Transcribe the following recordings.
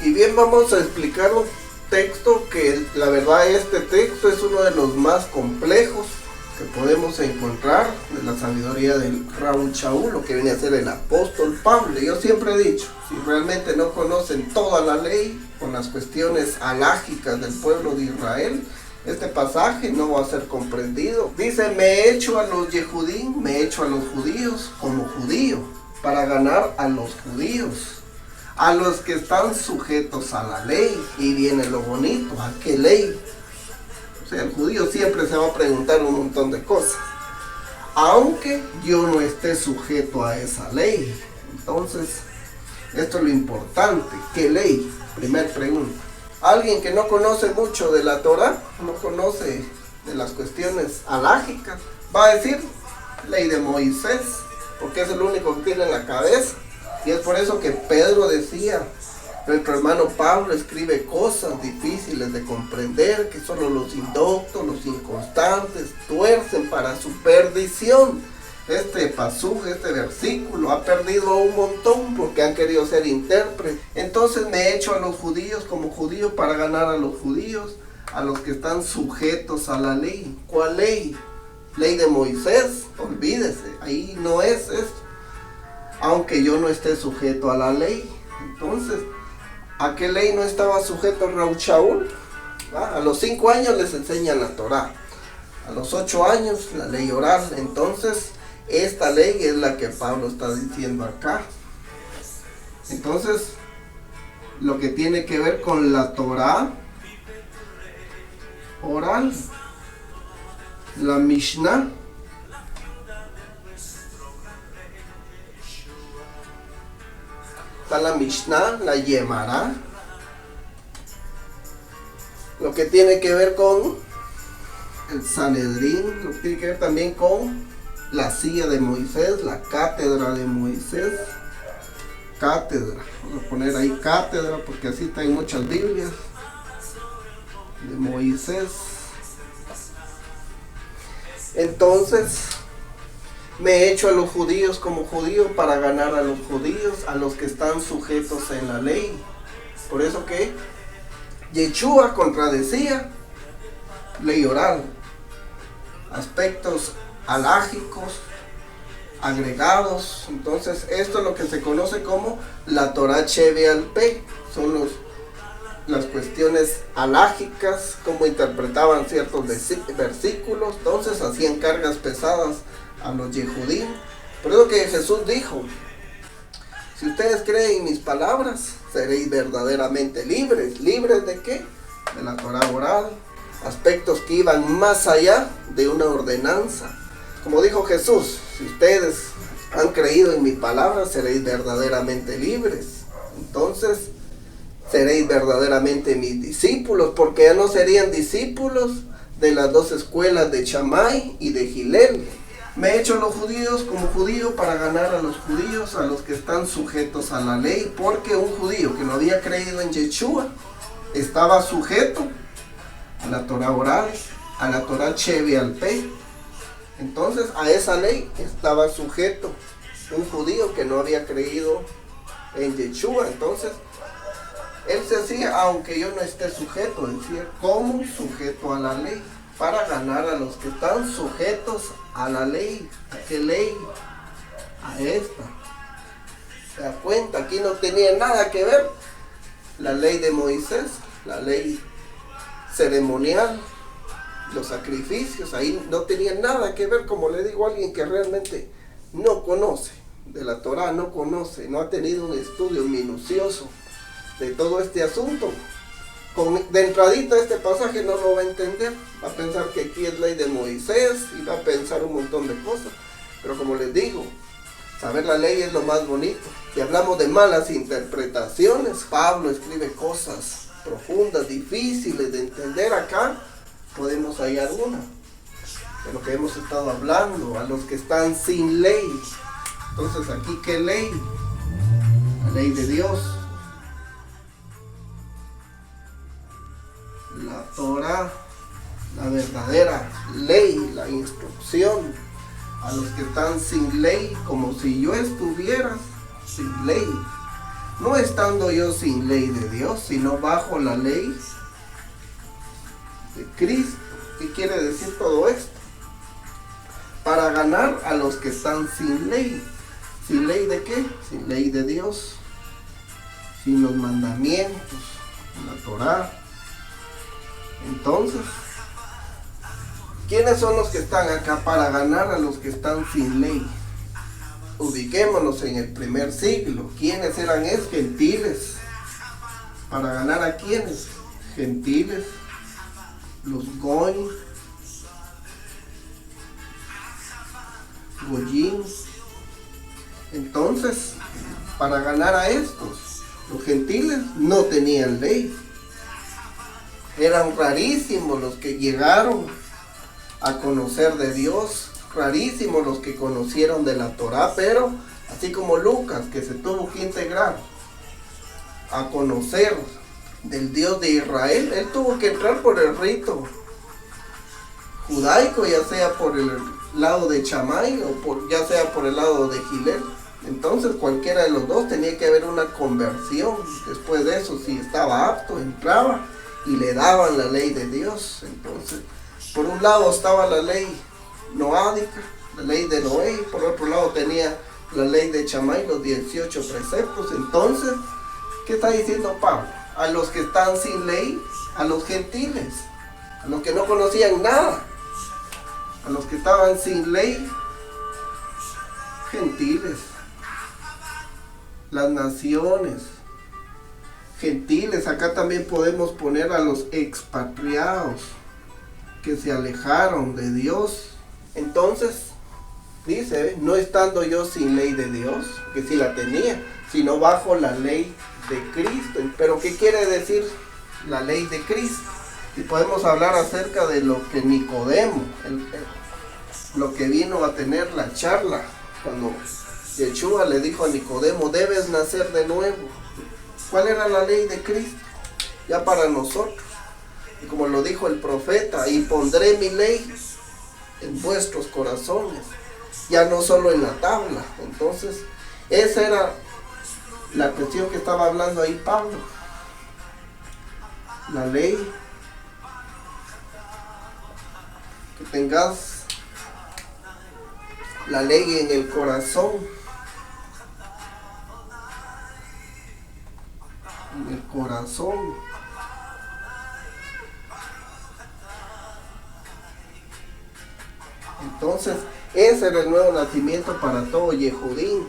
Y bien, vamos a explicar un texto que la verdad este texto es uno de los más complejos que podemos encontrar de la sabiduría del Raúl Shaul, lo que viene a ser el apóstol Pablo. Yo siempre he dicho, si realmente no conocen toda la ley con las cuestiones alágicas del pueblo de Israel, este pasaje no va a ser comprendido. Dice, me he hecho a los Yehudim, me he hecho a los judíos como judío, para ganar a los judíos, a los que están sujetos a la ley. Y viene lo bonito, ¿a qué ley? O sea, el judío siempre se va a preguntar un montón de cosas, aunque yo no esté sujeto a esa ley. Entonces, esto es lo importante, ¿qué ley? Primer pregunta. Alguien que no conoce mucho de la Torah, no conoce de las cuestiones alágicas, va a decir ley de Moisés, porque es el único que tiene en la cabeza. Y es por eso que Pedro decía, nuestro hermano Pablo escribe cosas difíciles de comprender, que solo los indoctos, los inconstantes, tuercen para su perdición. Este pasú, este versículo, ha perdido un montón porque han querido ser intérpretes. Entonces me he hecho a los judíos como judío para ganar a los judíos, a los que están sujetos a la ley. ¿Cuál ley? Ley de Moisés, olvídese, ahí no es esto. Aunque yo no esté sujeto a la ley. Entonces, ¿a qué ley no estaba sujeto Raúl Shaul? A los 5 años les enseñan la Torah, a los 8 años la ley oral. Entonces, esta ley es la que Pablo está diciendo acá. Entonces, lo que tiene que ver con la Torah oral, la Mishnah, está la Mishnah, la Yemará, lo que tiene que ver con el Sanedrín, lo que tiene que ver también con la silla de Moisés, la cátedra de Moisés. Cátedra, vamos a poner ahí cátedra porque así está en muchas Biblias, de Moisés. Entonces, me he hecho a los judíos como judío para ganar a los judíos, a los que están sujetos en la ley. Por eso que Yeshua contradecía ley oral, aspectos alágicos agregados. Entonces esto es lo que se conoce como la Torah Shebe'al Peh, son las cuestiones alágicas, cómo interpretaban ciertos versículos. Entonces hacían cargas pesadas a los Yehudim. Por eso que Jesús dijo, si ustedes creen en mis palabras, seréis verdaderamente libres. ¿Libres de qué? De la Torah oral, aspectos que iban más allá de una ordenanza. Como dijo Jesús, si ustedes han creído en mi palabra, seréis verdaderamente libres. Entonces, seréis verdaderamente mis discípulos, porque ya no serían discípulos de las dos escuelas de Shammai y de Hillel. Me he hecho a los judíos como judío para ganar a los judíos, a los que están sujetos a la ley, porque un judío que no había creído en Yeshua estaba sujeto a la Torah oral, a la Torah Shebe'al Peh. Entonces a esa ley estaba sujeto un judío que no había creído en Yeshua. Entonces él se decía, aunque yo no esté sujeto, decía, como sujeto a la ley, para ganar a los que están sujetos a la ley. ¿A qué ley? A esta. ¿Se da cuenta? Aquí no tenía nada que ver la ley de Moisés, la ley ceremonial, los sacrificios, ahí no tenía nada que ver. Como le digo a alguien que realmente no conoce de la Torah, no conoce, no ha tenido un estudio minucioso de todo este asunto, de entradita este pasaje no lo va a entender, va a pensar que aquí es ley de Moisés y va a pensar un montón de cosas. Pero como les digo, saber la ley es lo más bonito. Si hablamos de malas interpretaciones, Pablo escribe cosas profundas, difíciles de entender. Acá podemos hallar una de lo que hemos estado hablando, a los que están sin ley. Entonces aquí, ¿qué ley? La ley de Dios, la Torah, la verdadera ley, la instrucción. A los que están sin ley, como si yo estuviera sin ley. no estando yo sin ley de Dios, sino bajo la ley de Cristo. ¿Qué quiere decir todo esto? Para ganar a los que están sin ley. ¿Sin ley de qué? Sin ley de Dios, sin los mandamientos, la Torá. Entonces, ¿quiénes son los que están acá para ganar a los que están sin ley? Ubiquémonos en el primer siglo. ¿Quiénes eran esos? Gentiles. ¿Para ganar a quiénes? Gentiles, los goy, goyim. Entonces, para ganar a estos, los gentiles no tenían ley. Eran rarísimos los que llegaron a conocer de Dios, rarísimos los que conocieron de la Torá, pero así como Lucas, que se tuvo que integrar a conocer del Dios de Israel, él tuvo que entrar por el rito judaico, ya sea por el lado de Chamay o ya sea por el lado de Gilel. Entonces cualquiera de los dos tenía que haber una conversión. Después de eso, si estaba apto, entraba y le daban la ley de Dios. Entonces, por un lado estaba la ley noádica, la ley de Noé, y por otro lado tenía la ley de Chamay, los 18 preceptos. Entonces, ¿qué está diciendo Pablo? A los que están sin ley, a los gentiles, a los que no conocían nada, a los que estaban sin ley, gentiles, las naciones, gentiles. Acá también podemos poner a los expatriados que se alejaron de Dios. Entonces, dice, no estando yo sin ley de Dios, que sí la tenía, sino bajo la ley de Cristo. Pero ¿qué quiere decir la ley de Cristo? Y podemos hablar acerca de lo que Nicodemo, lo que vino a tener la charla, cuando Yeshua le dijo a Nicodemo, debes nacer de nuevo. ¿Cuál era la ley de Cristo? Ya para nosotros. Y como lo dijo el profeta, y pondré mi ley en vuestros corazones, ya no solo en la tabla. Entonces, esa era la cuestión que estaba hablando ahí Pablo. La ley, que tengas la ley en el corazón. En el corazón. Entonces, ese era el nuevo nacimiento para todo Yehudín,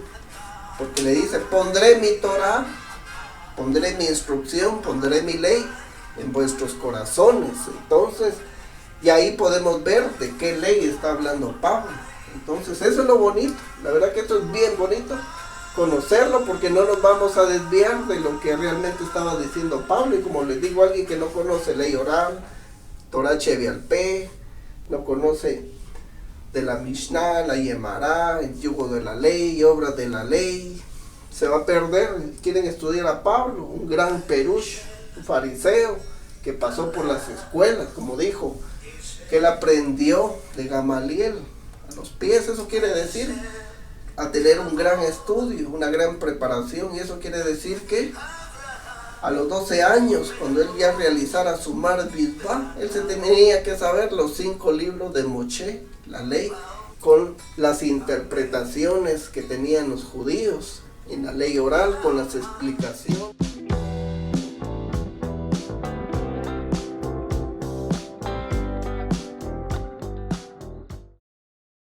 porque le dice, pondré mi Torah, pondré mi instrucción, pondré mi ley en vuestros corazones. Entonces, y ahí podemos ver de qué ley está hablando Pablo. Entonces, eso es lo bonito. La verdad que esto es bien bonito, conocerlo, porque no nos vamos a desviar de lo que realmente estaba diciendo Pablo. Y como les digo, alguien que no conoce ley oral, Torah Shevial Peh, no conoce de la Mishnah, la Yemará, el yugo de la ley, obras de la ley, se va a perder. Quieren estudiar a Pablo, un gran perush, un fariseo que pasó por las escuelas, como dijo, que él aprendió de Gamaliel a los pies. Eso quiere decir a tener un gran estudio, una gran preparación, y eso quiere decir que a los 12 años, cuando él ya realizara su Mar Mitzvah, él se tenía que saber los 5 libros de Moshe, la ley, con las interpretaciones que tenían los judíos en la ley oral, con las explicaciones.